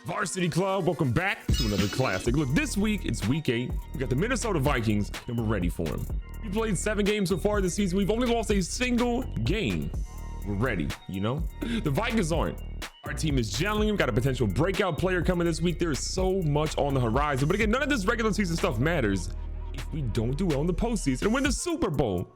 Varsity Club, welcome back to another classic. Look, this week it's week 8. We got the Minnesota Vikings and we're ready for them. We played 7 games so far this season. We've only lost a single game. We're ready, you know? The Vikings aren't. Our team is gelling. We've got a potential breakout player coming this week. There is so much on the horizon. But again, none of this regular season stuff matters if we don't do well in the postseason and win the Super Bowl.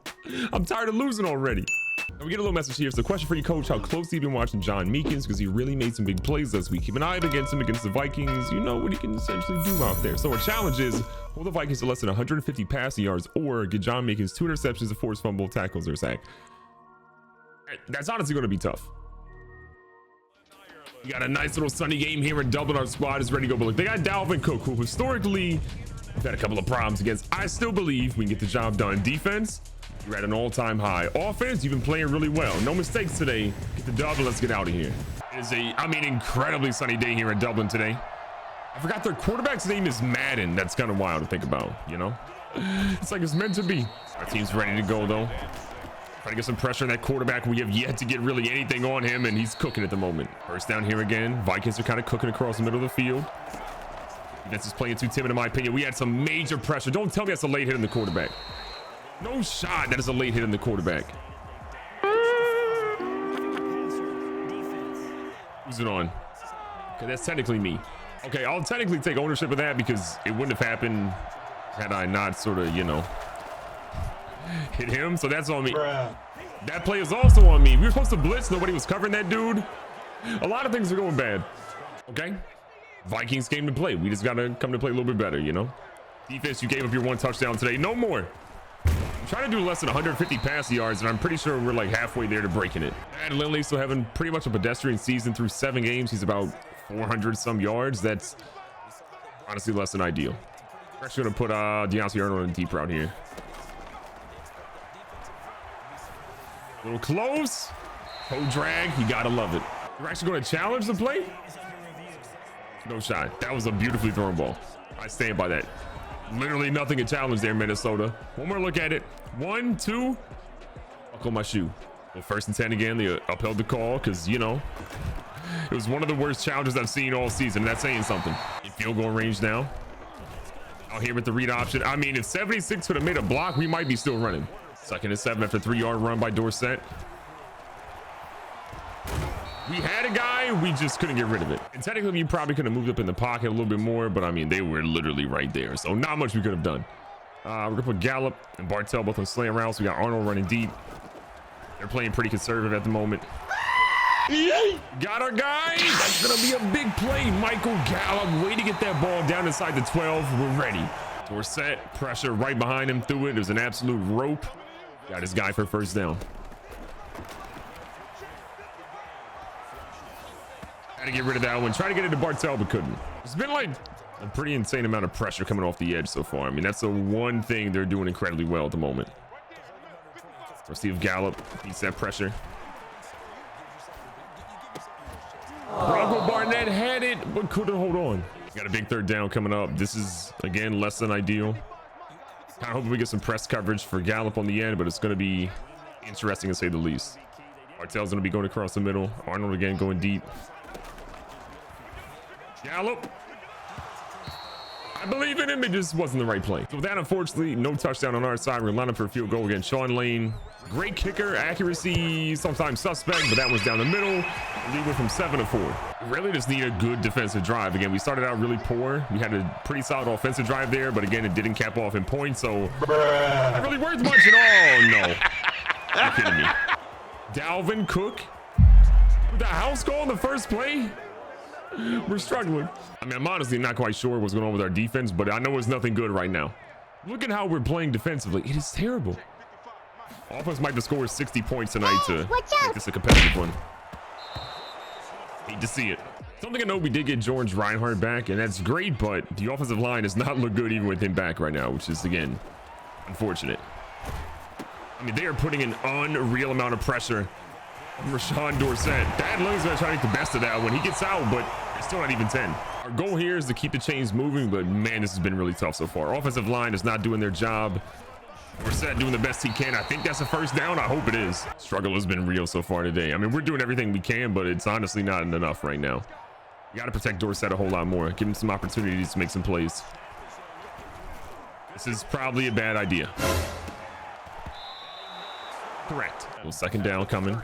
I'm tired of losing already. And we get a little message here. So question for you, coach, how closely have you been watching John Meekins? Because he really made some big plays this week. Keep an eye out against him against the Vikings. You know what he can essentially do out there. So our challenge is hold the Vikings to less than 150 passing yards or get John Meekins 2 interceptions, a forced fumble, tackles, or sack. That's honestly going to be tough. We got a nice little sunny game here in Dublin. Our squad is ready to go. But look, they got Dalvin Cook, who historically we've had a couple of problems against. I still believe we can get the job done. Defense, you're at an all-time high. Offense, you've been playing really well. No mistakes today. Get the dub and let's get out of here. It is incredibly sunny day here in Dublin today. I forgot their quarterback's name is Madden. That's kind of wild to think about, you know? It's like it's meant to be. Our team's ready to go, though. Trying to get some pressure on that quarterback. We have yet to get really anything on him, and he's cooking at the moment. First down here again. Vikings are kind of cooking across the middle of the field. Defense is playing too timid, in my opinion. We had some major pressure. Don't tell me that's a late hit in the quarterback. No shot. That is a late hit in the quarterback. Who's it on? Okay, that's technically me. Okay, I'll technically take ownership of that because it wouldn't have happened had I not sort of, you know, hit him. So that's on me. Bruh. That play is also on me. We were supposed to blitz. Nobody was covering that dude. A lot of things are going bad. Okay. Vikings came to play. We just got to come to play a little bit better, you know? Defense, you gave up your 1 touchdown today. No more. I'm trying to do less than 150 passing yards, and I'm pretty sure we're like halfway there to breaking it. And Lindley still having pretty much a pedestrian season through 7 games. He's about 400 some yards. That's honestly less than ideal. We're actually going to put Deontay Arnold in deep route here. A little close. Toe drag. You got to love it. We're actually going to challenge the play. No shot. That was a beautifully thrown ball. I stand by that. Literally nothing to challenge there, Minnesota. One more look at it. 1, 2. Buckle my shoe. Well, 1st and 10 again. They upheld the call because, you know, it was one of the worst challenges I've seen all season. That's saying something. In field goal range now. Out here with the read option. I mean, if 76 would have made a block, we might be still running. 2nd and 7 after 3-yard run by Dorsett. We had a guy, we just couldn't get rid of it. And technically, you probably could have moved up in the pocket a little bit more, but I mean, they were literally right there. So not much we could have done. We're gonna put Gallup and Bartell both on slant routes. We got Arnold running deep. They're playing pretty conservative at the moment. Got our guy. That's gonna be a big play. Michael Gallup, way to get that ball down inside the 12. We're ready. We're set. Pressure right behind him through it. It was an absolute rope. Got his guy for 1st down. Had to get rid of that one. Try to get it to Bartell, but couldn't. It's been like a pretty insane amount of pressure coming off the edge so far. I mean, that's the one thing they're doing incredibly well at the moment. Let's see if Gallup beats that pressure. Bronco Barnett had it, but couldn't hold on. Got a big 3rd down coming up. This is, again, less than ideal. Kind of hoping we get some press coverage for Gallup on the end, but it's going to be interesting to say the least. Bartell's going to be going across the middle. Arnold again going deep. Gallup. I believe in him. It just wasn't the right play. So with that, unfortunately, no touchdown on our side. We're lining up for a field goal again. Sean Lane, great kicker, accuracy, sometimes suspect, but that was down the middle. We went from 7 to 4. We really just need a good defensive drive. Again, we started out really poor. We had a pretty solid offensive drive there, but again, it didn't cap off in points. So not really worth much at all. No, you're kidding me. Dalvin Cook with the house call in the first play. We're struggling. I mean, I'm honestly not quite sure what's going on with our defense, but I know it's nothing good right now. Look at how we're playing defensively. It is terrible. Offense might have scored 60 points tonight to make this a competitive one. Hate to see it. Something I know, we did get George Reinhardt back, and that's great, but the offensive line does not look good even with him back right now, which is, again, unfortunate. I mean, they are putting an unreal amount of pressure on Rashawn Dorsett. Dad Lilly's going to try to make the best of that when he gets out, but it's still not even 10. Our goal here is to keep the chains moving, but man, this has been really tough so far. Offensive line is not doing their job. Dorsett doing the best he can. I think that's a 1st down. I hope it is. Struggle has been real so far today. I mean, we're doing everything we can, but it's honestly not enough right now. We got to protect Dorsett a whole lot more. Give him some opportunities to make some plays. This is probably a bad idea. Correct. Well, second down coming.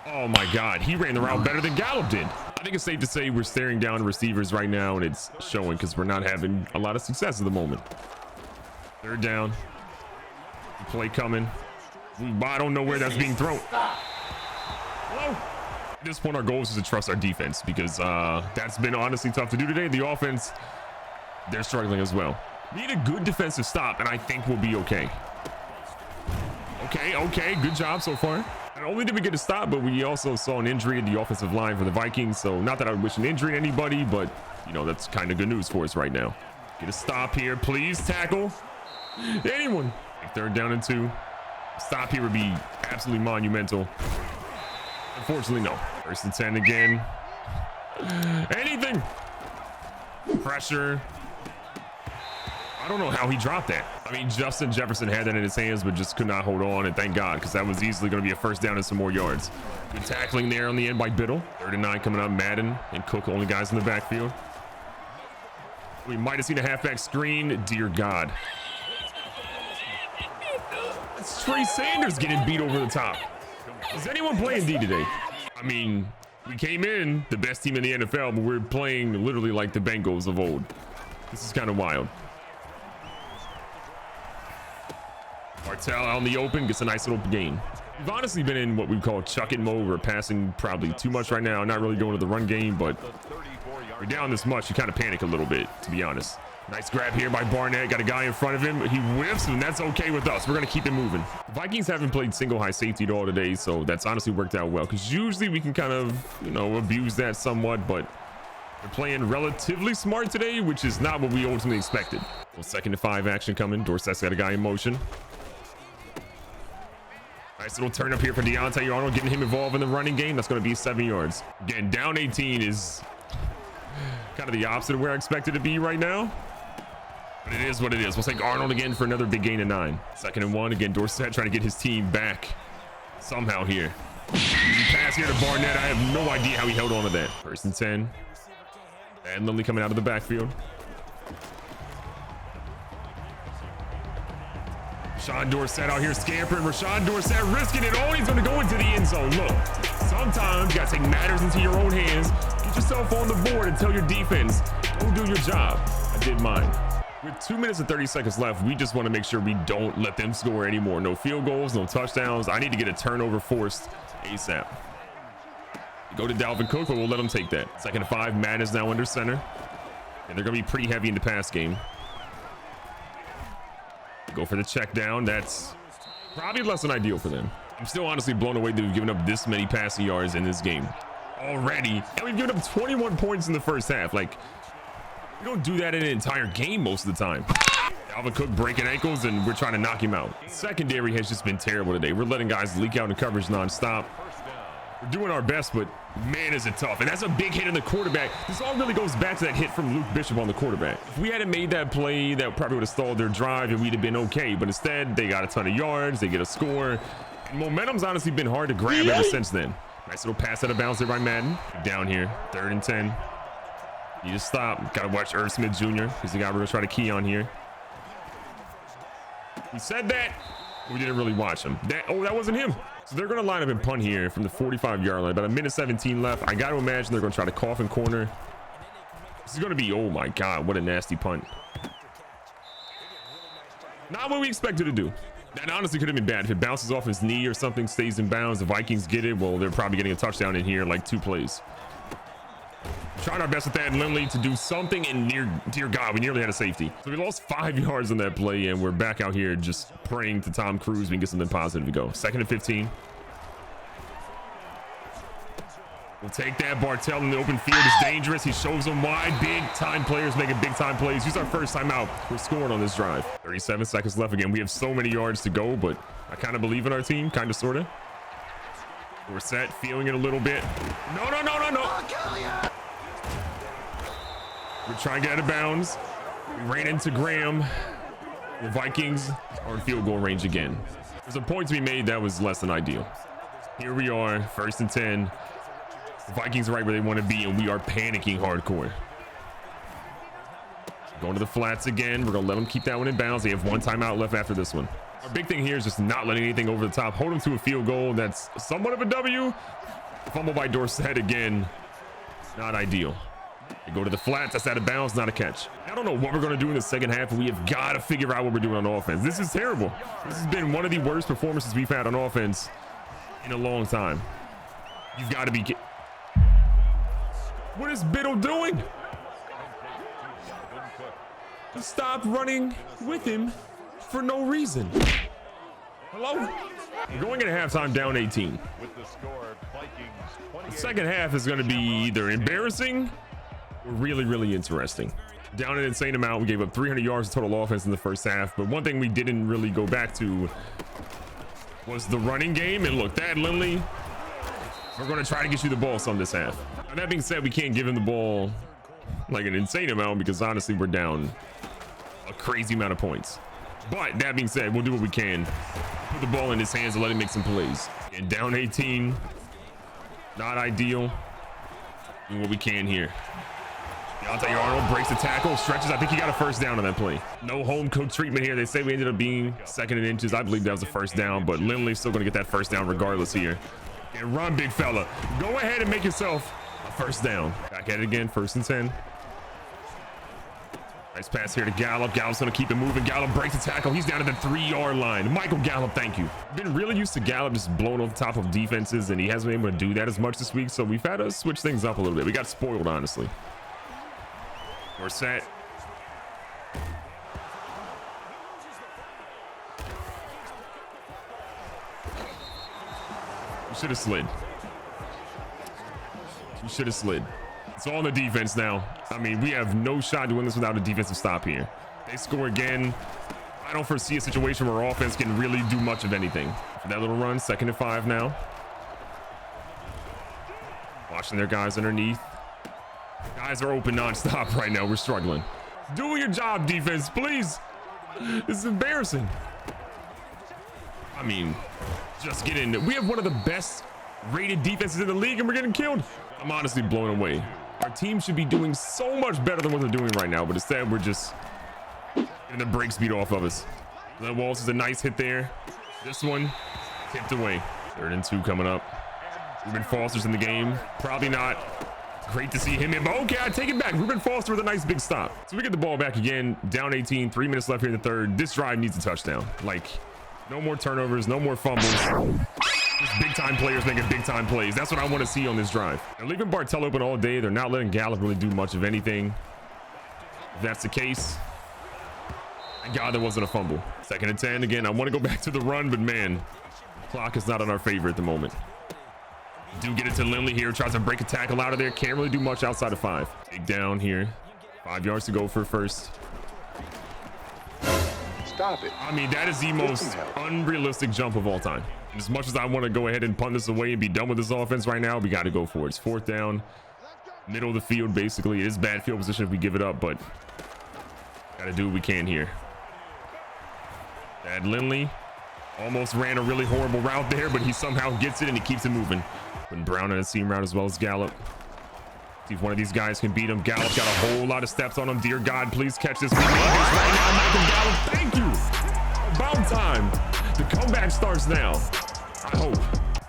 Oh my God, he ran the route better than Gallup did. I think it's safe to say we're staring down receivers right now, and it's showing because we're not having a lot of success at the moment. Third down. The play coming. I don't know where that's being thrown. Hello? At this point, our goal is to trust our defense because that's been honestly tough to do today. The offense, they're struggling as well. We need a good defensive stop, and I think we'll be okay. Okay, good job so far. Not only did we get a stop, but we also saw an injury in the offensive line for the Vikings. So not that I would wish an injury to anybody, but you know, that's kind of good news for us right now. Get a stop here, please. Tackle. Anyone. Third down and 2. Stop here would be absolutely monumental. Unfortunately, no. First and 10 again. Anything. Pressure. I don't know how he dropped that. I mean, Justin Jefferson had that in his hands, but just could not hold on, and thank God, because that was easily going to be a first down and some more yards. Good tackling there on the end by Biddle. 3rd and 9 coming up. Madden and Cook, only guys in the backfield. We might have seen a halfback screen. Dear God. It's Trey Sanders getting beat over the top. Is anyone playing D today? I mean, we came in the best team in the NFL, but we're playing literally like the Bengals of old. This is kind of wild. Martell out in the open, gets a nice little gain. We've honestly been in what we call chuck it mode. We're passing probably too much right now. Not really going to the run game, but we're down this much. You kind of panic a little bit, to be honest. Nice grab here by Barnett. Got a guy in front of him. He whiffs, and that's okay with us. We're going to keep it moving. The Vikings haven't played single high safety at all today, so that's honestly worked out well, because usually we can kind of, you know, abuse that somewhat, but they're playing relatively smart today, which is not what we ultimately expected. Well, 2nd and 5 action coming. Dorsett's got a guy in motion. Nice little turn up here for Deontay Arnold, getting him involved in the running game. That's going to be 7 yards. Again, down 18 is kind of the opposite of where I expected to be right now. But it is what it is. We'll take Arnold again for another big gain of 9. 2nd and 1. Again, Dorsett trying to get his team back somehow here. Easy pass here to Barnett. I have no idea how he held on to that. 1st and 10. And Lindley coming out of the backfield. Rashawn Dorsett out here scampering. Rashawn Dorsett risking it all. He's going to go into the end zone. Look, sometimes you got to take matters into your own hands. Get yourself on the board and tell your defense, go do your job. I did mine. With 2 minutes and 30 seconds left, we just want to make sure we don't let them score anymore. No field goals, no touchdowns. I need to get a turnover forced ASAP. Go to Dalvin Cook, but we'll let them take that. 2nd and 5. Madden is now under center. And they're going to be pretty heavy in the pass game. Go for the check down. That's probably less than ideal for them. I'm still honestly blown away that we've given up this many passing yards in this game already. And we've given up 21 points in the first half. Like, we don't do that in an entire game most of the time. Dalvin Cook breaking ankles, and we're trying to knock him out. Secondary has just been terrible today. We're letting guys leak out in coverage nonstop. We're doing our best, but man, is it tough. And that's a big hit in the quarterback. This all really goes back to that hit from Luke Bishop on the quarterback. If we hadn't made that play, that probably would have stalled their drive and we'd have been okay. But instead, they got a ton of yards. They get a score. And momentum's honestly been hard to grab ever since then. Nice little pass out of bounds there by Madden. Down here, 3rd and 10. Need to stop. Got to watch Irv Smith Jr. He's the guy we're going to try to key on here. We said that. We didn't really watch him. That wasn't him. So they're going to line up and punt here from the 45-yard line. About 1:17 left. I got to imagine they're going to try to coffin corner. This is going to be, oh my God, what a nasty punt. Not what we expected to do. That honestly could have been bad. If it bounces off his knee or something, stays in bounds, the Vikings get it. Well, they're probably getting a touchdown in here, like 2 plays. Trying our best with that Lindley to do something, and dear God, we nearly had a safety. So we lost 5 yards on that play, and we're back out here just praying to Tom Cruise we can get something positive to go. 2nd and 15. We'll take that. Bartell in the open field is dangerous. He shows them wide. Big time players making big time plays. Use our first time out. We're scoring on this drive. 37 seconds left again. We have so many yards to go, but I kind of believe in our team, kind of, sort of. We're set, feeling it a little bit. No. We're trying to get out of bounds. We ran into Graham. The Vikings are in field goal range again. There's a point to be made that was less than ideal. Here we are, 1st and 10. The Vikings are right where they want to be, and we are panicking hardcore. Going to the flats again. We're going to let them keep that one in bounds. They have one timeout left after this one. Our big thing here is just not letting anything over the top. Hold them to a field goal. That's somewhat of a W. Fumble by Dorsett again. Not ideal. They go to the flats. That's out of bounds. Not a catch. I don't know what we're going to do in the second half. We have got to figure out what we're doing on offense. This is terrible. This has been one of the worst performances we've had on offense in a long time. You've got to be... What is Biddle doing? Stop running with him for no reason. Hello? We're going into halftime down 18. The second half is going to be either embarrassing or really, really interesting. Down an insane amount. We gave up 300 yards of total offense in the first half. But one thing we didn't really go back to was the running game. And look, Thad Lindley, we're going to try to get you the ball some this half. Now, that being said, we can't give him the ball like an insane amount because honestly, we're down a crazy amount of points. But that being said, we'll do what we can. Put the ball in his hands and let him make some plays. And down 18, not ideal. Do what we can here. Deontay Arnold breaks the tackle, stretches. I think he got a first down on that play. No home cooked treatment here. They say we ended up being second in inches. I believe that was a first down, but Lindley's still going to get that first down regardless here. And run, big fella. Go ahead and make yourself a first down. Back at it again, 1st and 10. Nice pass here to Gallup. Gallup's going to keep it moving. Gallup breaks the tackle. He's down to the 3-yard line. Michael Gallup, thank you. Been really used to Gallup just blowing off the top of defenses, and he hasn't been able to do that as much this week, so we've had to switch things up a little bit. We got spoiled, honestly. We're set. You should have slid. You should have slid. It's all on the defense now. I mean, we have no shot to win this without a defensive stop here. They score again. I don't foresee a situation where offense can really do much of anything. For that little run, 2nd and 5 now. Watching their guys underneath. Guys are open nonstop right now. We're struggling. Do your job, defense, please. This is embarrassing. I mean, just get in. We have one of the best rated defenses in the league, and we're getting killed. I'm honestly blown away. Our team should be doing so much better than what they're doing right now, but instead we're just getting the break speed off of us. Glenn Walsh is a nice hit there. This one tipped away. 3rd and 2 coming up. Reuben Foster's in the game. Probably not great to see him in, but okay, I take it back. Reuben Foster with a nice big stop. So we get the ball back again. Down 18, 3 minutes left here in the third. This drive needs a touchdown. Like, no more turnovers, no more fumbles. Just big time players making big time plays. That's what I want to see on this drive. They're leaving Bartell open all day. They're not letting Gallup really do much of anything. If that's the case, thank God there wasn't a fumble. 2nd and 10 again. I want to go back to the run, but man, the clock is not in our favor at the moment. Do get it to Lindley here. Tries to break a tackle out of there. Can't really do much outside of 5. Big down here. 5 yards to go for first. Stop it. I mean, that is the most unrealistic jump of all time. And as much as I want to go ahead and punt this away and be done with this offense right now, we got to go for it. It's 4th down, middle of the field, basically. It is bad field position if we give it up, but got to do what we can here. Thad Lindley almost ran a really horrible route there, but he somehow gets it and he keeps it moving. Putting Brown on a seam route as well as Gallup. See if one of these guys can beat him. Gallup's got a whole lot of steps on him. Dear God, please catch this right now, Michael Gallup. Thank you. About time. The comeback starts now. I hope.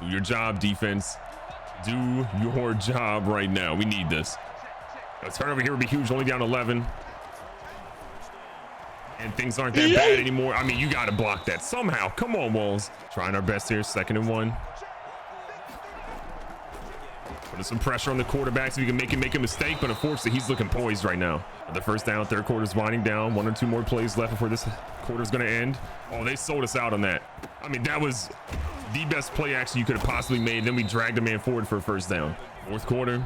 Do your job, defense. Do your job right now. We need this. A turnover here would be huge. Only down 11. And things aren't that bad anymore. I mean, you got to block that somehow. Come on, Walls. Trying our best here. 2nd and 1. Putting some pressure on the quarterback so we can make a mistake, but unfortunately he's looking poised right now. The 1st down, 3rd quarter's winding down. 1 or 2 more plays left before this quarter's going to end. Oh, they sold us out on that. I mean, that was the best play action you could have possibly made. Then we dragged the man forward for a 1st down. 4th quarter.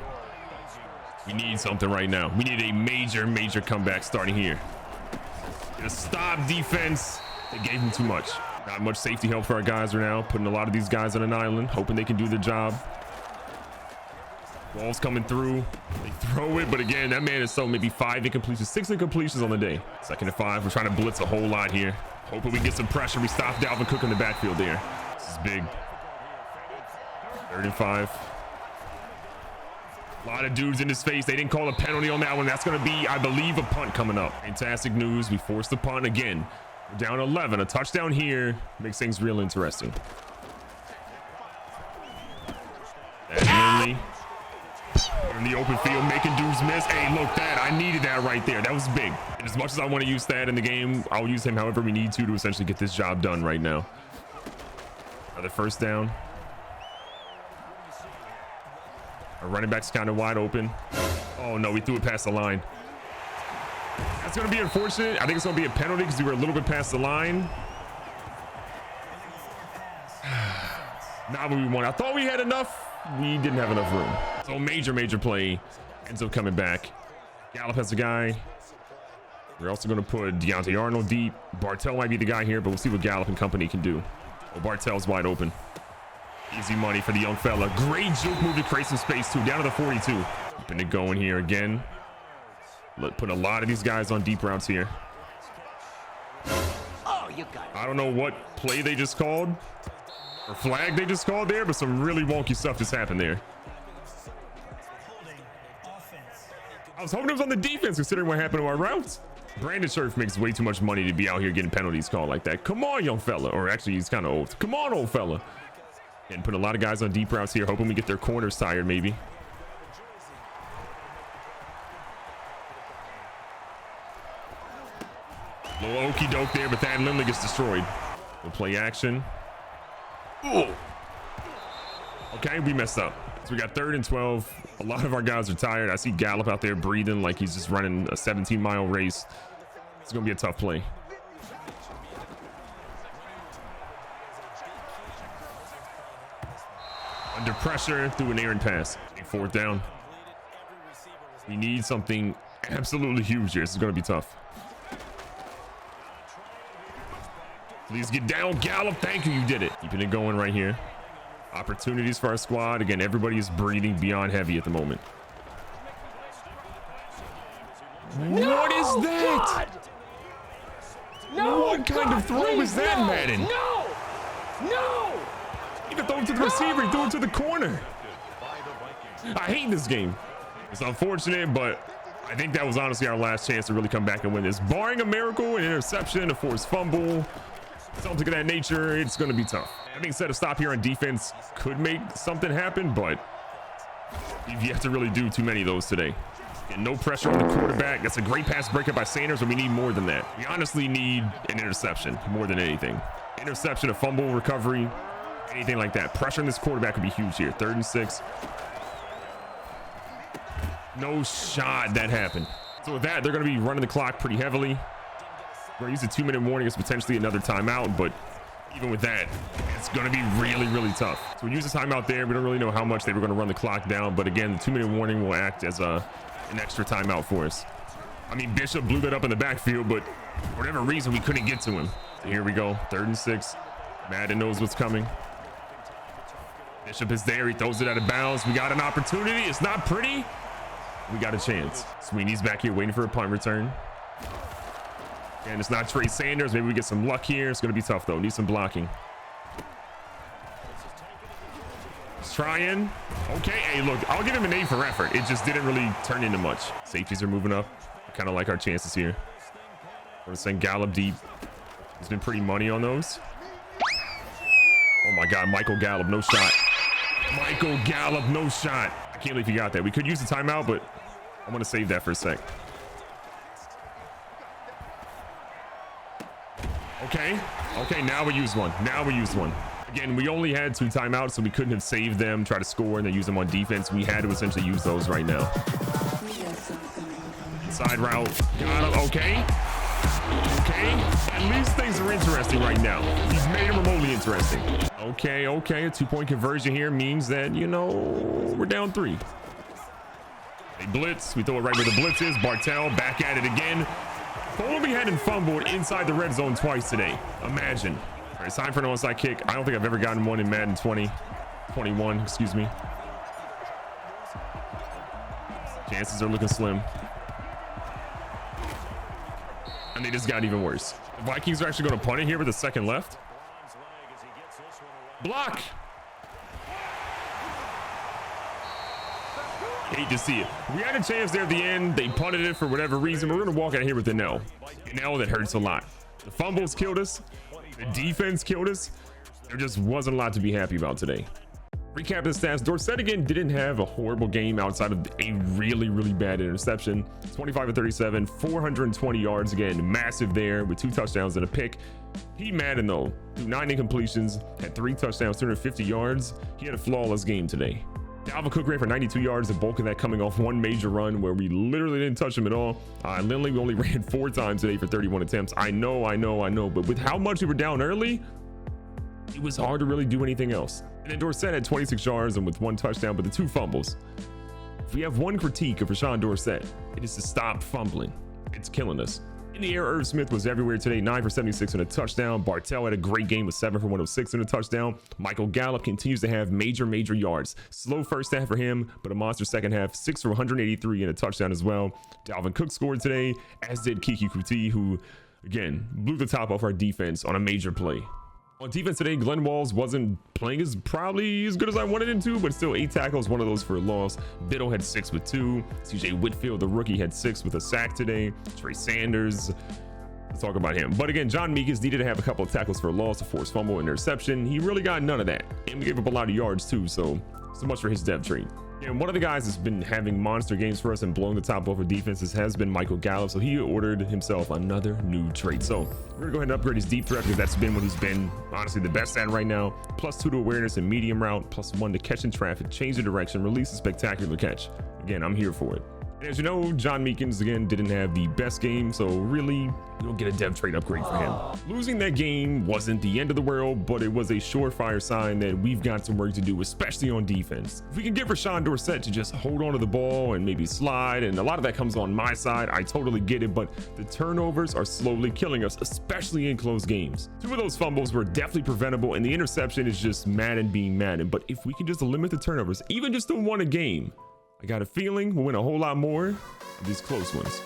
We need something right now. We need a major comeback starting here. Get a stop defense. They gave him too much. Not much safety help for our guys right now. Putting a lot of these guys on an island, hoping they can do their job. Ball's coming through. They throw it, but again, that man is so maybe 5 incompletions, 6 incompletions on the day. 2nd and 5. We're trying to blitz a whole lot here. Hoping we get some pressure. We stop Dalvin Cook in the backfield there. This is big. 3rd and 5. A lot of dudes in his face. They didn't call a penalty on that one. That's going to be, I believe, a punt coming up. Fantastic news. We forced the punt again. We're down 11. A touchdown here makes things real interesting. That's Lindley in the open field, making dudes miss. Hey, look, that I needed that right there. That was big. And as much as I want to use that in the game, I'll use him however we need to essentially get this job done right now. Another first down. Our running back's kind of wide open. Oh no, we threw it past the line. That's going to be unfortunate. I think it's going to be a penalty because we were a little bit past the line. Not what we wanted. I thought we had enough. We didn't have enough room. So major play ends up coming back. Gallup has a guy. We're also going to put Deontay Arnold deep. Bartell might be the guy here, but we'll see what Gallup and company can do. Oh, Bartell's wide open. Easy money for the young fella. Great juke move to create some space too. Down to the 42. Keeping it going here again. Put a lot of these guys on deep routes here. Oh, you got it. I don't know what play they just called or flag they just called there, but some really wonky stuff just happened there. I was hoping it was on the defense considering what happened to our routes. Brandon Scherf makes way too much money to be out here getting penalties called like that. Come on, young fella. Or actually, he's kind of old. Come on, old fella. And put a lot of guys on deep routes here, hoping we get their corners tired, maybe. Little okey doke there, but Thad Lindley gets destroyed. We'll play action. Ooh. Okay, we messed up. So we got 3rd and 12. A lot of our guys are tired. I see Gallup out there breathing like he's just running a 17-mile race. It's going to be a tough play. Under pressure through an errant pass. 4th down. We need something absolutely huge here. This is going to be tough. Please get down, Gallup. Thank you. You did it. Keeping it going right here. Opportunities for our squad. Again, everybody is breathing beyond heavy at the moment. No, what is that? No, what kind of throw is that, no, Madden? No! He didn't throw it to the receiver. He threw it to the corner. I hate this game. It's unfortunate, but I think that was honestly our last chance to really come back and win this. Barring a miracle, an interception, a forced fumble, something of that nature, it's going to be tough. That being said, a stop here on defense could make something happen, but you've yet to really do too many of those today. And no pressure on the quarterback. That's a great pass breakup by Sanders, but we need more than that. We honestly need an interception more than anything. Interception, a fumble recovery, anything like that. Pressure on this quarterback would be huge here. 3rd and 6. No shot. That happened. So with that, they're going to be running the clock pretty heavily. We're going to use a 2-minute warning. It's potentially another timeout, but even with that, it's going to be really tough. So we use a timeout there. We don't really know how much they were going to run the clock down, but again, the 2-minute warning will act as an extra timeout for us. I mean, Bishop blew that up in the backfield, but for whatever reason, we couldn't get to him. So here we go. 3rd and 6. Madden knows what's coming. Bishop is there. He throws it out of bounds. We got an opportunity. It's not pretty. We got a chance. Sweeney's back here waiting for a punt return. And it's not Trey Sanders. Maybe we get some luck here. It's going to be tough, though. Need some blocking. He's trying. Okay. Hey, look, I'll give him an A for effort. It just didn't really turn into much. Safeties are moving up. I kind of like our chances here. We're going to send Gallup deep. He's been pretty money on those. Oh, my God. Michael Gallup, no shot. Michael Gallup, no shot. I can't believe he got that. We could use the timeout, but I'm going to save that for a sec. Okay, now we use one. Again, we only had 2 timeouts, so we couldn't have saved them, try to score, and then use them on defense. We had to essentially use those right now. Side route. Got him. Okay. At least things are interesting right now. He's made them remotely interesting. Okay. A 2-point conversion here means that, you know, we're down 3. They blitz. We throw it right where the blitz is. Bartell back at it again. Colby hadn't fumbled inside the red zone twice today. Imagine. All right, it's time for an onside kick. I don't think I've ever gotten one in Madden 21, excuse me. Chances are looking slim. And they just got even worse. The Vikings are actually going to punt it here with a second left. Block. Hate to see it. We had a chance there at the end. They punted it for whatever reason. We're going to walk out here with an L. An L that hurts a lot. The fumbles killed us. The defense killed us. There just wasn't a lot to be happy about today. Recap the stats. Dorsett again didn't have a horrible game outside of a really bad interception. 25 of 37, 420 yards again, massive there with 2 touchdowns and a pick. He Madden though, threw 9 incompletions, had 3 touchdowns, 250 yards. He had a flawless game today. Dalvin Cook ran for 92 yards, the bulk of that coming off one major run where we literally didn't touch him at all. Lindley only ran 4 times today for 31 attempts. I know, but with how much we were down early, it was hard to really do anything else. And then Dorsett had 26 yards and with 1 touchdown, but the 2 fumbles. If we have one critique of Rashawn Dorsett, it is to stop fumbling. It's killing us. In the air, Irv Smith was everywhere today, 9 for 76 and a touchdown. Bartell had a great game with 7 for 106 and a touchdown. Michael Gallup continues to have major yards. Slow first half for him, but a monster second half, 6 for 183 and a touchdown as well. Dalvin Cook scored today, as did Kiki Kuti, who again blew the top off our defense on a major play. On defense today, Glenn Walls wasn't playing as probably as good as I wanted him to, but still 8 tackles, 1 of those for a loss. Biddle had 6 with 2. CJ Whitfield, the rookie, had 6 with a sack today. Trey Sanders, let's talk about him. But again, John Meekins needed to have a couple of tackles for a loss, a forced fumble, interception. He really got none of that. And we gave up a lot of yards too, so much for his depth trait. And one of the guys that's been having monster games for us and blowing the top off of defenses has been Michael Gallup. So he ordered himself another new trait. So we're gonna go ahead and upgrade his deep threat because that's been what he's been honestly the best at right now. +2 to awareness and medium route, +1 to catch in traffic, change the direction, release a spectacular catch. Again, I'm here for it. And as you know, John Meekins again didn't have the best game, so really we don't get a dev trait upgrade for him. Losing that game wasn't the end of the world, but it was a surefire sign that we've got some work to do, especially on defense. If we can get Rashawn Dorsett to just hold on to the ball and maybe slide, and a lot of that comes on my side, I totally get it, but the turnovers are slowly killing us, especially in close games. 2 of those fumbles were definitely preventable, and the interception is just Madden being Madden. But if we can just limit the turnovers, even just to 1 a game, I got a feeling we'll win a whole lot more of these close ones.